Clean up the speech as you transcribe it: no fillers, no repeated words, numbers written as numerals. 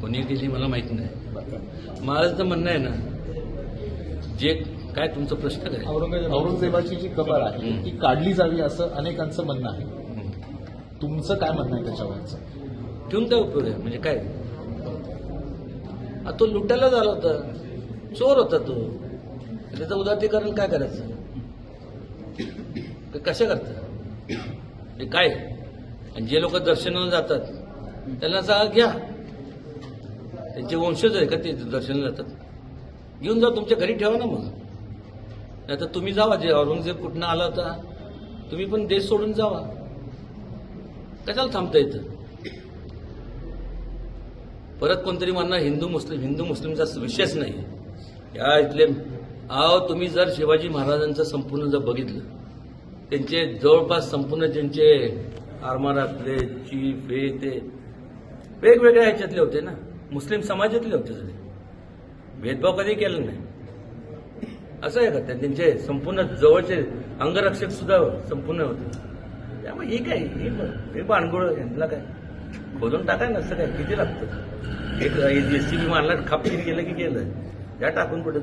कोणी केली मला माहिती नाही. माझं तर म्हणणं आहे ना, जे काय तुमचा प्रश्न काय? औरंगजेबाची जी कबर आहे ती काढली जावी असं अनेकांचं म्हणणं आहे. तुमचं काय म्हणणं आहे त्याच्यावरचं? ठेवून काय उपयोग आहे? म्हणजे काय, तो लुटायला झाला होता, चोर होता तो. त्याचं उदात्तीकरण काय करायचं? कशा करता ते काय? आणि जे लोक दर्शनाला जातात त्यांना सांगा घ्या, त्यांचे वंशज आहे का ते दर्शनाला जातात? घेऊन जा, तुमच्या घरी ठेवा ना. मग नाही तर तुम्ही जावा, जे औरंगजेब कुठनं आला होता, तुम्ही पण देश सोडून जावा. कशाला थांबता येतं? परत कोणतरी म्हणणार हिंदू मुस्लिमचा विषयच नाही. या इथले तुम्ही जर शिवाजी महाराजांचं संपूर्ण जर बघितलं, त्यांचे जवळपास संपूर्ण ज्यांचे आरमारातले चीफ हे ते वेगवेगळ्या ह्याच्यातले होते ना, मुस्लिम समाजातले होते सगळे. भेदभाव कधी केला नाही. असं आहे का? त्यांचे संपूर्ण जवळचे अंगरक्षक सुद्धा संपूर्ण होते. त्यामुळे ही काय, हे बाणगोळ, यांना काय खोदून टाकाय नसतं काय? किती लागतं? एक जेसीबी मारला, खापकीर गेलं की गेलं, या टाकून कुठे